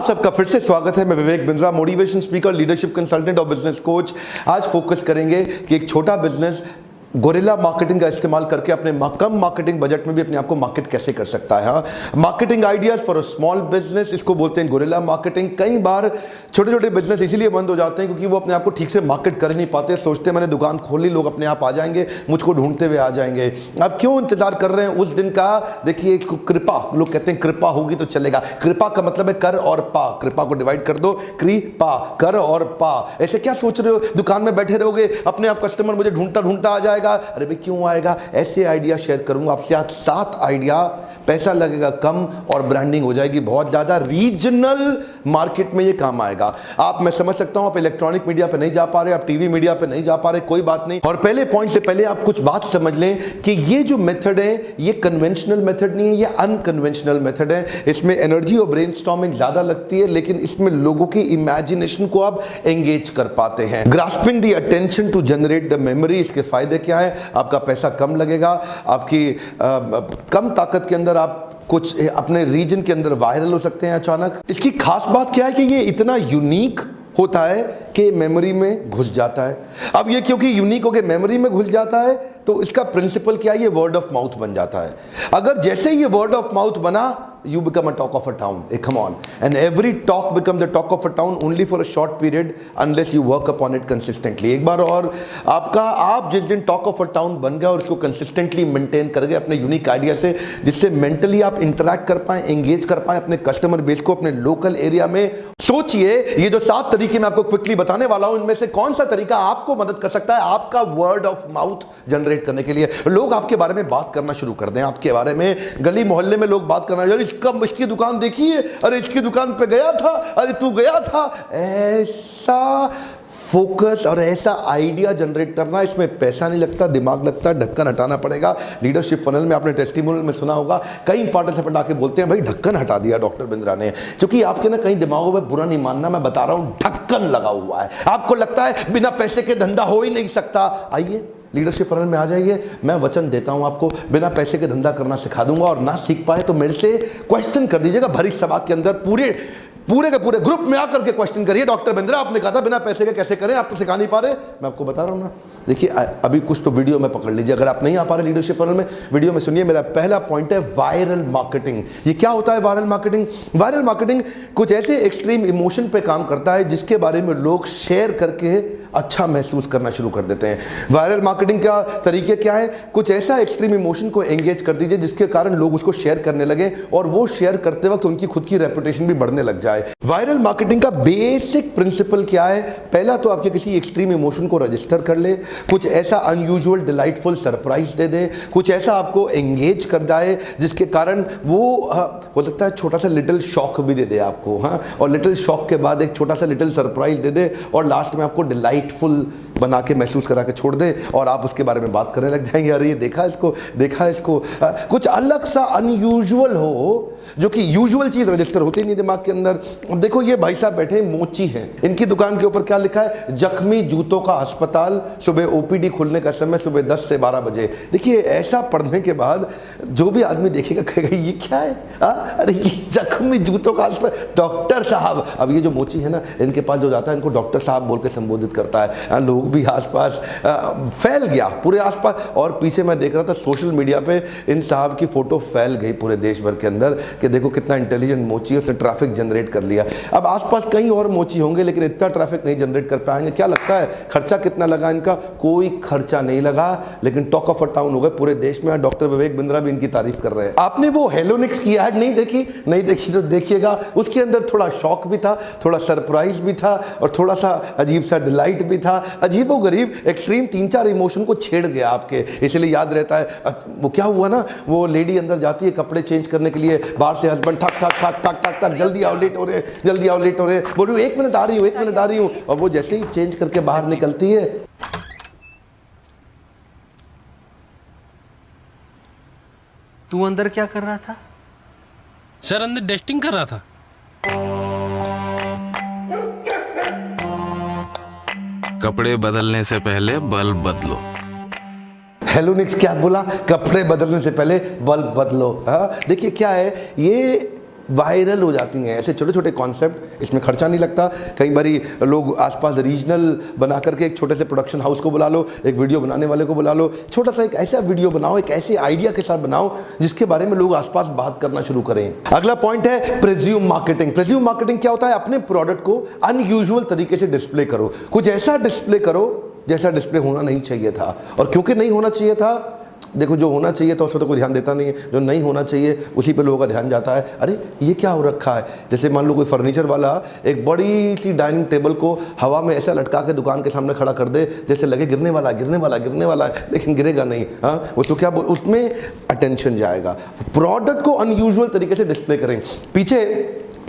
आप सबका फिर से स्वागत है। मैं Vivek Bindra, motivation speaker, leadership consultant और बिजनेस कोच। आज फोकस करेंगे कि एक छोटा बिजनेस गोरिल्ला मार्केटिंग का इस्तेमाल करके अपने कम मार्केटिंग बजट में भी अपने आप को मार्केट कैसे कर सकता है। हाँ, marketing ideas for a small business, इसको बोलते हैं गोरिल्ला मार्केटिंग। कई बार छोटे छोटे बिजनेस इसीलिए बंद हो जाते हैं क्योंकि वो अपने आप को ठीक से मार्केट कर नहीं पाते। सोचते हैं मैंने दुकान खोल ली, लोग अपने आप आ जाएंगे, मुझको ढूंढते हुए आ जाएंगे। अब क्यों इंतजार कर रहे हैं उस दिन का? देखिए, कृपा, लोग कहते हैं कृपा होगी तो चलेगा। कृपा का मतलब है कर और पा। कृपा को डिवाइड कर दो, कृपा, कर और पा। ऐसे क्या सोच रहे हो दुकान में बैठे रहोगे, अपने आप कस्टमर मुझे ढूंढता ढूंढता आ जाएगा? अरे भाई क्यों आएगा? ऐसे आइडिया शेयर करूंगा आपसे आज 7 आइडिया। पैसा लगेगा कम और ब्रांडिंग हो जाएगी बहुत ज्यादा। रीजनल मार्केट में ये काम आएगा। आप, मैं समझ सकता हूं आप इलेक्ट्रॉनिक मीडिया पे नहीं जा पा रहे, आप टीवी मीडिया पे नहीं जा पा रहे, कोई बात नहीं। और पहले पॉइंट से पहले आप कुछ बात समझ लें कि ये जो मेथड है ये कन्वेंशनल मेथड नहीं है, ये अनकन्वेंशनल मेथड है। इसमें एनर्जी और ब्रेनस्टॉर्मिंग ज्यादा लगती है, लेकिन इसमें लोगों की इमेजिनेशन को आप एंगेज कर पाते हैं। Grasping the attention to generate the memory. इसके फायदे क्या है? आपका पैसा कम लगेगा, आपकी कम ताकत के अंदर आप कुछ अपने रीजन के अंदर वायरल हो सकते हैं अचानक। इसकी खास बात क्या है कि ये इतना यूनिक होता है कि मेमोरी में घुस जाता है। अब ये क्योंकि यूनिक होकर मेमोरी में घुस जाता है तो इसका प्रिंसिपल क्या है? ये वर्ड ऑफ माउथ बन जाता है। अगर जैसे ये वर्ड ऑफ माउथ बना, you become a talk of a town. Hey, come on. And every talk becomes the talk of a town only for a short period unless you work upon it consistently. एक बार और आप जिस दिन talk of a town बन गए और इसको consistently maintain कर गए अपने यूनिक आइडिया से, जिससे मेंटली आप इंटरेक्ट कर पाए, एंगेज कर पाए अपने कस्टमर बेस को अपने लोकल एरिया में। सोचिए, ये जो 7 तरीके मैं आपको क्विकली बताने वाला हूं, इनमें से कौन सा तरीका आपको मदद कर सकता है आपका वर्ड ऑफ माउथ जनरेट करने के लिए? लोग आपके बारे में बात करना शुरू कर दें, आपके बारे में गली मोहल्ले में लोग बात करना, इसकी दुकान देखी है, अरे इसकी दुकान पे गया था, अरे तू गया था। ऐसा फोकस और ऐसा आइडिया जनरेट करना, इसमें पैसा नहीं लगता, दिमाग लगता, ढक्कन हटाना पड़ेगा। लीडरशिप फनल में आपने टेस्टिमोनियल में सुना होगा, कई पार्टिसिपेंट आके बोलते हैं भाई ढक्कन हटा दिया डॉक्टर बिंद्रा ने। क्योंकि आपके ना कई दिमागों में, बुरा नहीं मानना, मैं बता रहा हूं, ढक्कन लगा हुआ है। आपको लगता है बिना पैसे के धंधा हो ही नहीं सकता। आइए लीडरशिप फनल में आ जाइए, मैं वचन देता हूं आपको बिना पैसे के धंधा करना सिखा दूंगा। और ना सीख पाए तो मेरे से क्वेश्चन कर दीजिएगा भरी सभा के अंदर, पूरे के पूरे ग्रुप में आकर के क्वेश्चन करिए, डॉक्टर बिंद्रा आपने कहा था बिना पैसे के कैसे करें, आप तो सिखा नहीं पा रहे। मैं आपको बता रहा हूं ना, देखिए अभी कुछ तो वीडियो में पकड़ लीजिए। अगर आप नहीं आ पा रहे लीडरशिप फनल में, वीडियो में सुनिए। मेरा पहला पॉइंट है वायरल मार्केटिंग। ये क्या होता है वायरल मार्केटिंग? वायरल मार्केटिंग कुछ ऐसे एक्सट्रीम इमोशन पे काम करता है जिसके बारे में लोग शेयर करके अच्छा महसूस करना शुरू कर देते हैं। वायरल मार्केटिंग का तरीके क्या है? कुछ ऐसा एक्सट्रीम इमोशन को एंगेज कर दीजिए जिसके कारण लोग उसको शेयर करने लगे और वो शेयर करते वक्त उनकी खुद की रेपुटेशन भी बढ़ने लग जाए। वायरल मार्केटिंग का बेसिक प्रिंसिपल क्या है? पहला तो आपके किसी एक्सट्रीम इमोशन को रजिस्टर कर ले, कुछ ऐसा अनयूजुअल डिलाइटफुल सरप्राइज दे दे, कुछ ऐसा आपको एंगेज कर जाए जिसके कारण वो हो सकता है छोटा सा लिटिल शॉक भी दे दे आपको, हाँ, और लिटिल शॉक के बाद एक छोटा सा लिटिल सरप्राइज दे दे और लास्ट में आपको डिलाइटफुल बना के महसूस करा के छोड़ दे और आप उसके बारे में बात करने लग जाएंगे। अरे ये देखा इसको। कुछ अलग सा अनयूजुअल हो, जो कि यूजुअल चीज रजिस्टर होती नहीं दिमाग के अंदर। देखो ये भाई साहब बैठे मोची हैं, इनकी दुकान के ऊपर क्या लिखा है? जख्मी जूतों का अस्पताल, सुबह ओपीडी खुलने का समय सुबह 10 से 12 बजे। देखिए ऐसा पढ़ने के बाद जो भी आदमी देखेगा कहेगा ये क्या है? अरे ये जख्मी जूतों का अस्पताल, डॉक्टर साहब। अब ये जो मोची है ना, इनके पास जो जाता है इनको डॉक्टर साहब बोल के संबोधित करता है। लोग भी आसपास फैल गया पूरे आसपास। और पीछे मैं देख रहा था सोशल मीडिया पे इन साहब की फोटो फैल गई पूरे देश भर के अंदर कि देखो कितना इंटेलिजेंट मोची है, उसने ट्रैफिक जनरेट कर लिया। अब आसपास कई और मोची होंगे लेकिन इतना ट्रैफिक नहीं जनरेट कर पाएंगे। क्या लगता है खर्चा कितना लगा इनका? कोई खर्चा नहीं लगा, लेकिन टॉक ऑफ अ टाउन हो गए पूरे देश में। डॉक्टर विवेक बिंद्रा भी इनकी तारीफ कर रहे हैं। आपने वो हेलोनिक्स की ऐड नहीं देखी तो देखिएगा, उसके अंदर थोड़ा शॉक भी था, थोड़ा सरप्राइज भी था और थोड़ा सा अजीब सा डिलाइट भी था। अजीबो गरीब एक्सट्रीम 3-4 इमोशन को छेड़ गया आपके, इसलिए याद रहता है। वो क्या हुआ ना, वो लेडी अंदर जाती है कपड़े चेंज करने के लिए, बाहर से हस्बैंड ठक ठक ठक ठक ठक ठक, जल्दी आओ लेट हो रहे, जल्दी आओ लेट हो रहे, बोल रही हूँ 1 मिनट आ रही हूँ, 1 मिनट आ रही हूँ। और वो जैसे ही चेंज करके बाहर निकलती है, तू अंदर क्या कर रहा था? सर अंदर डस्टिंग कर रहा था। कपड़े बदलने से पहले बल्ब बदलो। हेलोनिक्स क्या बोला? कपड़े बदलने से पहले बल्ब बदलो। हाँ देखिए क्या है, ये वायरल हो जाती हैं। ऐसे छोटे छोटे कॉन्सेप्ट, इसमें खर्चा नहीं लगता। कई बारी लोग आसपास रीजनल बना करके एक छोटे से प्रोडक्शन हाउस को बुला लो, एक वीडियो बनाने वाले को बुला लो, छोटा सा एक ऐसा वीडियो बनाओ, एक ऐसे आइडिया के साथ बनाओ जिसके बारे में लोग आसपास बात करना शुरू करें। अगला पॉइंट है प्रेज्यूम मार्केटिंग। प्रेज्यूम मार्केटिंग क्या होता है? अपने प्रोडक्ट को अनयूजुअल तरीके से डिस्प्ले करो, कुछ ऐसा डिस्प्ले करो जैसा डिस्प्ले होना नहीं चाहिए था। और क्योंकि नहीं होना चाहिए था, देखो जो होना चाहिए था उस पर तो कोई ध्यान देता नहीं है, जो नहीं होना चाहिए उसी पे लोगों का ध्यान जाता है। अरे ये क्या हो रखा है? जैसे मान लो कोई फर्नीचर वाला एक बड़ी सी डाइनिंग टेबल को हवा में ऐसा लटका के दुकान के सामने खड़ा कर दे जैसे लगे गिरने वाला गिरने वाला गिरने वाला है, लेकिन गिरेगा नहीं। हाँ, वो तो क्या उसमें अटेंशन जाएगा। प्रोडक्ट को अनयूजुअल तरीके से डिस्प्ले करें। पीछे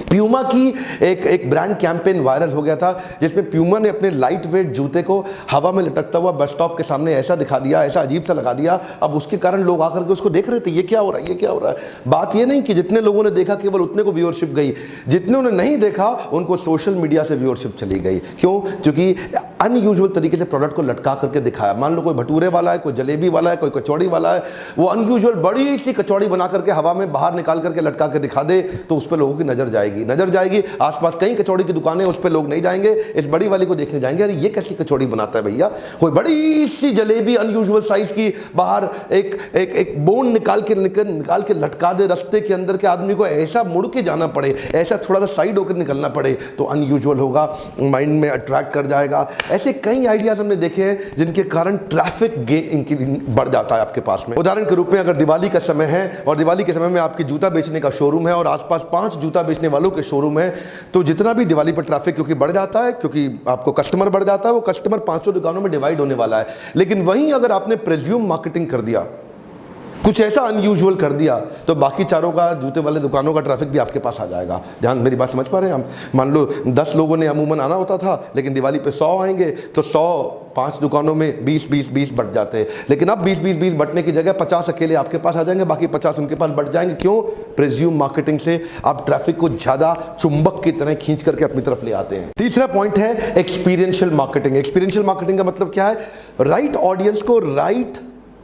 प्यूमा की एक ब्रांड कैंपेन वायरल हो गया था जिसमें प्यूमा ने अपने लाइट वेट जूते को हवा में लटकता हुआ बस स्टॉप के सामने ऐसा दिखा दिया, ऐसा अजीब सा लगा दिया। अब उसके कारण लोग आकर के उसको देख रहे थे, ये क्या हो रहा है, ये क्या हो रहा है। बात ये नहीं कि जितने लोगों ने देखा केवल उतने को व्यूअरशिप गई, जितने ने नहीं देखा उनको सोशल मीडिया से व्यूअरशिप चली गई। क्यों? क्योंकि अनयूजुअल तरीके से प्रोडक्ट को लटका करके दिखाया। मान लो कोई भटूरे वाला है, कोई जलेबी वाला है, कोई कचौड़ी वाला है, वो अनयूजुअल बड़ी सी कचौड़ी बना करके हवा में बाहर निकाल करके लटका के दिखा दे तो उस पर लोगों की नजर जाएगी। आसपास कई कचौड़ी की दुकानें, उस पर लोग नहीं जाएंगे, इस बड़ी वाली को देखने जाएंगे। अरे ये कैसी कचौड़ी बनाता है भैया? कोई बड़ी सी जलेबी अनयूजुअल साइज की बाहर एक बोन निकाल के लटका दे रास्ते के अंदर के आदमी को ऐसा मुड़ के जाना पड़े, ऐसा थोड़ा सा साइड होकर निकलना पड़े तो अनयूजुअल होगा, माइंड में अट्रैक्ट कर जाएगा। ऐसे कई आइडियाज हमने देखे हैं जिनके कारण ट्रैफिक बढ़ जाता है आपके पास में। उदाहरण के रूप में अगर दिवाली का समय है और दिवाली के समय में आपकी जूता बेचने का शोरूम है और आसपास 5 जूता बेचने वालों के शोरूम है, तो जितना भी दिवाली पर ट्रैफिक क्योंकि बढ़ जाता है, क्योंकि आपको कस्टमर बढ़ जाता है, वो कस्टमर 500 दुकानों में डिवाइड होने वाला है। लेकिन वहीं अगर आपने प्रेज्यूम मार्केटिंग कर दिया, कुछ ऐसा अनयूजुअल कर दिया, तो बाकी चारों का जूते वाले दुकानों का ट्रैफिक भी आपके पास आ जाएगा। ध्यान, मेरी बात समझ पा रहे हैं हम? मान लो 10 लोगों ने अमूमन आना होता था, लेकिन दिवाली पे 100 आएंगे तो 100 5 दुकानों में 20 बढ़ जाते हैं। लेकिन अब 20 बढ़ने की जगह 50 अकेले आपके पास आ जाएंगे, बाकी 50 उनके पास बढ़ जाएंगे। क्यों? प्रेज्यूम मार्केटिंग से आप ट्रैफिक को ज्यादा चुंबक की तरह खींच करके अपनी तरफ ले आते हैं। तीसरा पॉइंट है एक्सपीरियंशियल मार्केटिंग। एक्सपीरियंशियल मार्केटिंग का मतलब क्या है? राइट ऑडियंस को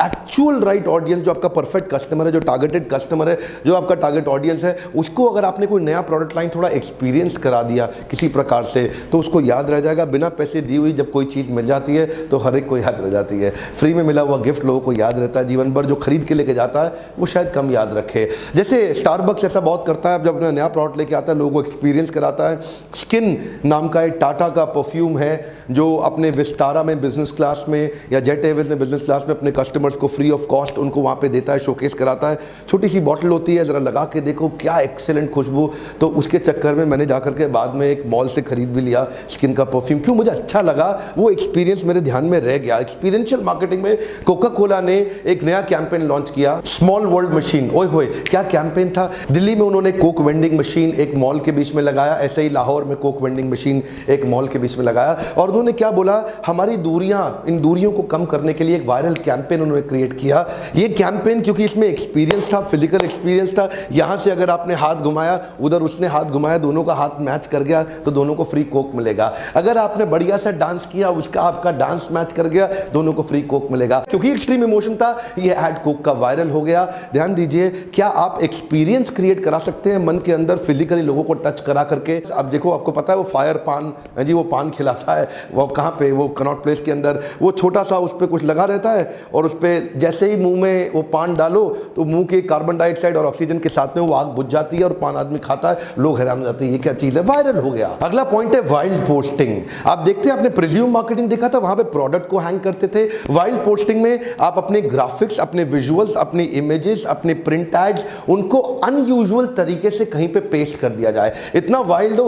एक्चुअल राइट ऑडियंस, जो आपका परफेक्ट कस्टमर है, जो टारगेटेड कस्टमर है, जो आपका टारगेट ऑडियंस है, उसको अगर आपने कोई नया प्रोडक्ट लाइन थोड़ा एक्सपीरियंस करा दिया किसी प्रकार से तो उसको याद रह जाएगा। बिना पैसे दी हुई जब कोई चीज़ मिल जाती है तो हर एक को याद रह जाती है। फ्री में मिला हुआ गिफ्ट लोगों को याद रहता है जीवन भर, जो खरीद के लेके जाता है वो शायद कम याद रखे। जैसे स्टारबक्स ऐसा बहुत करता है, जब अपना नया प्रोडक्ट लेके आता है लोगों को एक्सपीरियंस कराता है। स्किन नाम का एक टाटा का परफ्यूम है जो अपने विस्तारा में बिजनेस क्लास में या जेट एयरवेज में बिजनेस क्लास में अपने कस्टमर को फ्री ऑफ कॉस्ट उनको वहाँ पे देता है, शोकेस कराता है। छोटी सी बॉटल होती है, ज़रा लगा के देखो क्या एक्सेलेंट खुशबू। तो उसके चक्कर में मैंने जाकर के बाद में एक मॉल से खरीद भी लिया स्किन का परफ्यूम। क्यों? मुझे अच्छा लगा, वो एक्सपीरियंस मेरे ध्यान में रह गया। एक्सपीरियंशियल मार्केटिंग में कोका कोला ने एक नया कैंपेन लॉन्च किया, स्मॉल वर्ल्ड मशीन। ओए होए, क्या कैंपेन था! दिल्ली में उन्होंने कोक वेंडिंग मशीन एक मॉल के बीच में लगाया, ऐसे ही लाहौर में कोक वेंडिंग मशीन एक मॉल के बीच में लगाया। और उन्होंने क्या बोला? हमारी दूरियां, इन दूरियों को कम करने के लिए एक वायरल कैंपेन उन्होंने क्रिएट किया। ये कैंपेन क्योंकि इसमें एक्सपीरियंस था, फिजिकल एक्सपीरियंस था, यहां से अगर आपने हाथ घुमाया, उधर उसने हाथ घुमाया, दोनों का हाथ मैच कर गया तो दोनों को फ्री कोक मिलेगा। अगर आपने बढ़िया सा डांस किया, उसका आपका डांस मैच कर गया, दोनों को फ्री कोक मिलेगा। क्योंकि एक्सट्रीम इमोशन था, ये ऐड कोक का वायरल हो गया। ध्यान दीजिए, क्या आप एक्सपीरियंस क्रिएट करा सकते हैं मन के अंदर फिजिकली लोगों को टच करा करके? अब देखो, आपको पता है वो फायर पान जी, वो पान खिलाता है, वो कहाँ पे, वो कनॉट प्लेस के अंदर, वो छोटा सा उस पर कुछ लगा रहता है और उस पर जैसे ही मुंह में वो पान डालो तो मुंह के कार्बन डाइऑक्साइड और ऑक्सीजन के साथ में वो आग बुझ जाती है और पान आदमी खाता है, लोग हैरान हो जाते हैं ये क्या चीज है, वायरल हो गया। अगला पॉइंट है वाइल्ड पोस्टिंग। आप देखते हैं, आपने प्रिज्यूम मार्केटिंग देखा था, वहां पे प्रोडक्ट को हैंग करते थे। वाइल्ड पोस्टिंग में आप अपने ग्राफिक्स, अपने विजुअल्स, अपने इमेजेस, अपने प्रिंट एड्स, उनको अनयूजुअल तरीके से कहीं पे पेस्ट कर दिया जाए। इतना वाइल्ड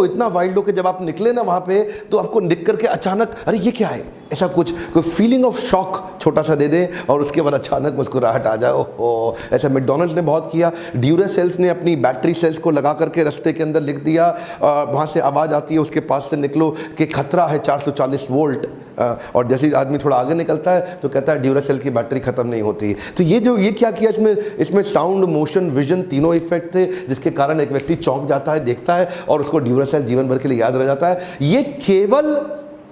हो कि जब आप निकले ना वहां पे तो आपको निक करके अचानक अरे ये क्या है, ऐसा कुछ कोई फीलिंग ऑफ शॉक छोटा सा दे दें और उसके बाद अचानक मुस्कुराहट आ जाए। ओहो, ऐसा मैकडॉनल्ड्स ने बहुत किया। ड्यूरासेल्स ने अपनी बैटरी सेल्स को लगा करके रास्ते के अंदर लिख दिया, वहाँ से आवाज़ आती है उसके पास से निकलो कि खतरा है 440 वोल्ट, और जैसे ही आदमी थोड़ा आगे निकलता है तो कहता है ड्यूरासेल की बैटरी खत्म नहीं होती। तो ये क्या किया, इसमें साउंड, मोशन, विजन तीनों इफेक्ट थे, जिसके कारण एक व्यक्ति चौंक जाता है, देखता है और उसको ड्यूरासेल जीवन भर के लिए याद रह जाता है। ये केवल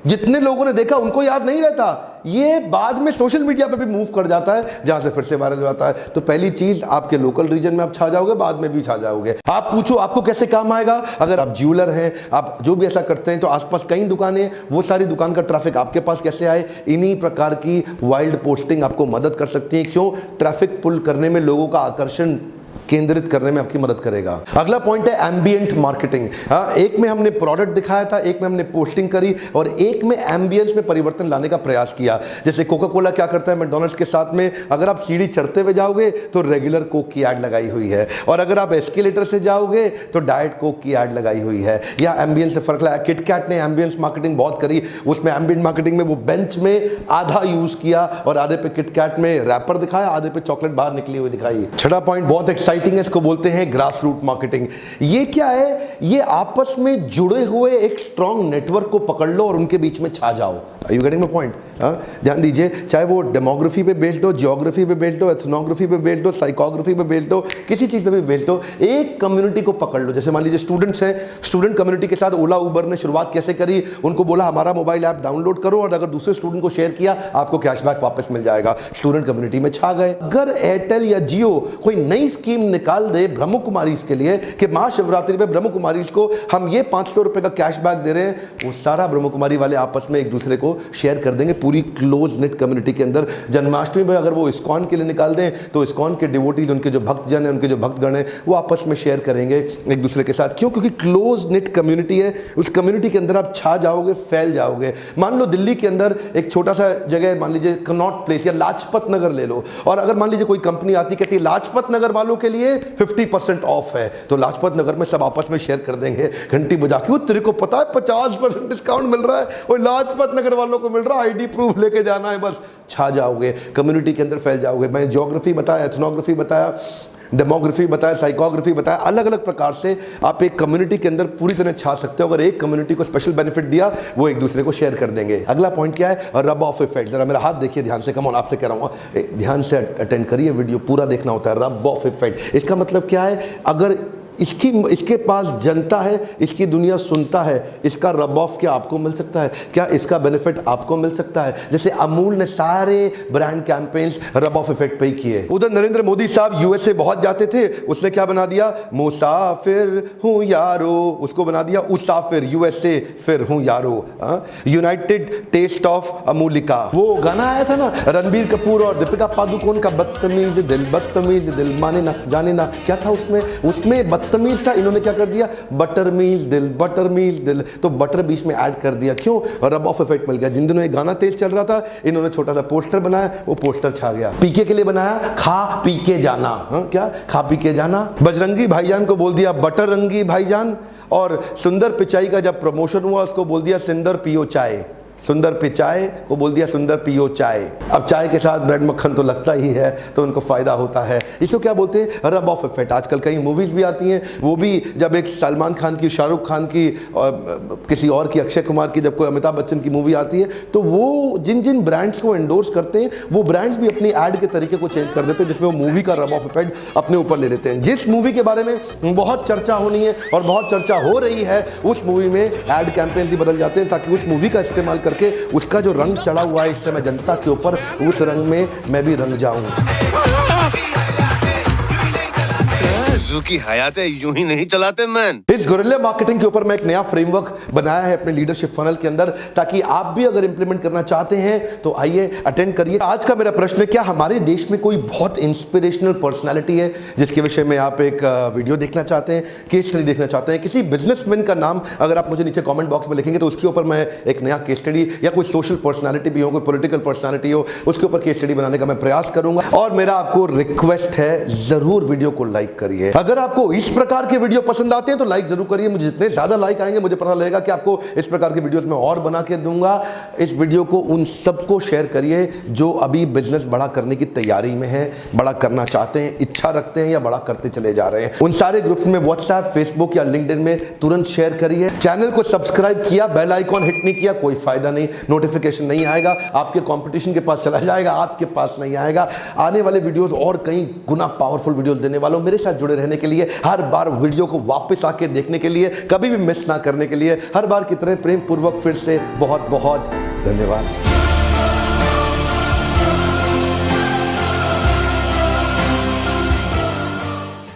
जितने लोगों ने देखा उनको याद नहीं रहता, ये बाद में सोशल मीडिया पे भी मूव कर जाता है, जहां से फिर से वायरल हो जाता है। तो पहली चीज, आपके लोकल रीजन में आप छा जाओगे, बाद में भी छा जाओगे। आप पूछो आपको कैसे काम आएगा। अगर आप ज्वेलर हैं, आप जो भी ऐसा करते हैं, तो आसपास कई दुकानें, वो सारी दुकान का ट्रैफिक आपके पास कैसे आए, इन्हीं प्रकार की वाइल्ड पोस्टिंग आपको मदद कर सकती है। क्यों? ट्रैफिक पुल करने में, लोगों का आकर्षण केंद्रित करने में आपकी मदद करेगा। अगला पॉइंट है एम्बिएंट मार्केटिंग। एक में हमने प्रोडक्ट दिखाया था, एक में हमने पोस्टिंग करी, और एक में एम्बियंस में परिवर्तन लाने का प्रयास किया। जैसे कोका कोला क्या करता है मैकडॉनल्ड्स के साथ में, अगर आप सीढ़ी चढ़ते हुए जाओगे तो रेगुलर कोक की ऐड लगाई हुई है, और अगर आप एस्केलेटर से जाओगे तो डाइट कोक की ऐड लगाई हुई है। या एम्बियंस से फर्क लगा। किटकैट ने एम्बियंस मार्केटिंग बहुत करी, उसमें एम्बिएंट मार्केटिंग में वो बेंच में आधा यूज किया और आधे पे किटकैट में रैपर दिखाया, आधे पे चॉकलेट बाहर निकली हुई दिखाई। छठा पॉइंट बहुत एक्साइटिंग है, इसको बोलते हैं ग्रास रूट मार्केटिंग। ये क्या है? ये आपस में जुड़े हुए एक स्ट्रॉन्ग नेटवर्क को पकड़ लो और उनके बीच में छा जाओ। Are you getting my point? ध्यान दीजिए, चाहे वो डेमोग्राफी पे बेस्ड हो, जियोग्राफी पे बेस्ड हो, एथनोग्राफी पे बेस्ड हो, साइकोग्राफी पे बेस्ड हो, किसी चीज पे भी बेस्ड हो, एक कम्युनिटी को पकड़ लो। जैसे मान लीजिए स्टूडेंट्स हैं, स्टूडेंट कम्युनिटी के साथ ओला उबर ने शुरुआत कैसे करी, उनको बोला हमारा मोबाइल ऐप डाउनलोड करो और अगर दूसरे स्टूडेंट को शेयर किया आपको कैशबैक वापस मिल जाएगा। स्टूडेंट कम्युनिटी में छा गए। अगर एयरटेल या जियो कोई नई स्कीम निकाल दे ब्रह्म कुमारी के लिए कि महाशिवरात्रि पे ब्रह्म कुमारी को हम ये 500 रुपए का कैशबैक दे रहे हैं, वो सारा ब्रह्म कुमारी वाले आपस में एक दूसरे को शेयर कर देंगे पूरी क्लोज नेट कम्युनिटी के अंदर। जन्माष्टमी पे अगर वो इस्कॉन के लिए निकाल दें तो इस्कॉन के डिवोटीज, उनके जो भक्तजन हैं, उनके जो भक्तगण हैं, वो आपस में शेयर करेंगे एक दूसरे के साथ। क्यों? क्योंकि क्लोज नेट कम्युनिटी है। उस कम्युनिटी के अंदर आप छा जाओगे, फैल जाओगे। मान लो दिल्ली के अंदर एक छोटा सा जगह, मान लीजिए कनॉट प्लेस या लाजपत नगर ले लो, और अगर मान लीजिए कोई कंपनी आती कहती है लाजपत नगर वालों के लिए 50% ऑफ है, तो लाजपत नगर में सब आपस में शेयर कर देंगे घंटी बजा के, वो तेरे को पता है 50% डिस्काउंट मिल रहा है, और लाजपत नगर वालों को मिल रहा है, आईडी प्रूफ लेके जाना है, बस छा जाओगे, कम्युनिटी के अंदर फैल जाओगे। मैं ज्योग्राफी बताया, एथनोग्राफी बताया, डेमोग्राफी बताया, साइकोग्राफी बताया, अलग अलग प्रकार से आप एक कम्युनिटी के अंदर पूरी तरह छा सकते हो। अगर एक कम्युनिटी को स्पेशल बेनिफिट दिया, वो एक दूसरे को शेयर कर देंगे। अगला पॉइंट क्या है? Rub off effect. जरा मेरा हाथ देखिए ध्यान से, कम ऑन, आपसे कह रहा हूँ ध्यान से अटेंड करिए, वीडियो पूरा देखना होता है। रब ऑफ इफेक्ट, इसका मतलब क्या है? अगर इसके पास जनता है, इसकी दुनिया सुनता है, इसका रब ऑफ क्या आपको मिल सकता है? क्या इसका बेनिफिट आपको मिल सकता है? जैसे अमूल ने सारे brand campaigns rub off effect पे ही किए। उधर नरेंद्र मोदी साहब यूएसए बहुत जाते थे, उसने क्या बना दिया? मुसाफिर हूं यारो, उसको बना दिया उसाफिर, यूएसए फिर हूं यारो। यूनाइटेड टेस्ट ऑफ अमूलिका, वो गाना आया था ना रणबीर कपूर और दीपिका पादुकोण का, बदतमीज दिल माने ना जाने ना, क्या था उसमें? उसमें बदतमीज था, इन्होंने क्या कर दिया? बटरमीज दिल, तो बटर बीच में ऐड कर दिया। क्यों? रब ऑफ इफेक्ट मिल गया। जिन दिनों ये गाना तेज चल रहा था, इन्होंने छोटा सा पोस्टर बनाया, वो पोस्टर छा गया। पीके के लिए बनाया, खा पी के जाना। क्या? खा पी के जाना। बजरंगी भाईजान को बोल दिया बटर रंगी भाईजान, और सुंदर पिचाई का जब प्रमोशन हुआ उसको बोल दिया सुंदर पियो चाय। सुंदर पिचाई को बोल दिया सुंदर पियो चाय। अब चाय के साथ ब्रेड मक्खन तो लगता ही है, तो उनको फायदा होता है। इसको क्या बोलते हैं? Rub off effect. आजकल कई मूवीज भी आती हैं, वो भी जब एक सलमान खान की, शाहरुख खान की और किसी और की, अक्षय कुमार की, जब कोई अमिताभ बच्चन की मूवी आती है, तो वो जिन जिन ब्रांड्स को एंडोर्स करते हैं, वो ब्रांड्स भी अपनी ऐड के तरीके को चेंज कर देते हैं, जिसमें वो मूवी का रब ऑफ इफेक्ट अपने ऊपर ले लेते हैं। जिस मूवी के बारे में बहुत चर्चा होनी है और बहुत चर्चा हो रही है, उस मूवी में ऐड कैंपेन भी बदल जाते हैं, ताकि उस मूवी का इस्तेमाल करके उसका जो रंग चढ़ा हुआ है इस समय जनता के ऊपर, उस रंग में मैं भी रंग जाऊं। की हयात यूं ही नहीं चलाते मैन। इस गुरिल्ला मार्केटिंग के ऊपर मैं एक नया फ्रेमवर्क बनाया है अपने लीडरशिप फनल के अंदर, ताकि आप भी अगर इंप्लीमेंट करना चाहते हैं तो आइए अटेंड करिए। आज का मेरा प्रश्न है, क्या हमारे देश में कोई बहुत इंस्पिरेशनल पर्सनालिटी है जिसके विषय में आप एक वीडियो देखना चाहते हैं, केस स्टडी देखना चाहते हैं? किसी बिजनेसमैन का नाम अगर आप मुझे नीचे कमेंट बॉक्स में लिखेंगे तो उसके ऊपर मैं एक नया केस स्टडी, या कोई सोशल पर्सनालिटी भी हो, कोई पॉलिटिकल पर्सनालिटी हो, उसके ऊपर केस स्टडी बनाने का मैं प्रयास करूंगा। और मेरा आपको रिक्वेस्ट है, जरूर वीडियो को लाइक करिए। अगर आपको इस प्रकार के वीडियो पसंद आते हैं तो लाइक जरूर करिए। मुझे जितने ज्यादा लाइक आएंगे, मुझे पता लगेगा कि आपको इस प्रकार के वीडियोस में और बना के दूंगा। इस वीडियो को उन सबको शेयर करिए जो अभी बिजनेस बड़ा करने की तैयारी में है, बड़ा करना चाहते हैं, इच्छा रखते हैं या बड़ा करते चले जा रहे हैं। उन सारे ग्रुप्स में व्हाट्सएप, फेसबुक या लिंक्डइन में तुरंत शेयर करिए। चैनल को सब्सक्राइब किया, बेल आइकॉन हिट नहीं किया, कोई फायदा नहीं, नोटिफिकेशन नहीं आएगा, आपके कंपटीशन के पास चला जाएगा, आपके पास नहीं आएगा। आने वाले वीडियोस और कई गुना पावरफुल वीडियो देने वालों। मेरे साथ जुड़े रहने के लिए, हर बार वीडियो को वापस आके देखने के लिए, कभी भी मिस ना करने के लिए, हर बार की तरह प्रेम पूर्वक फिर से बहुत बहुत धन्यवाद।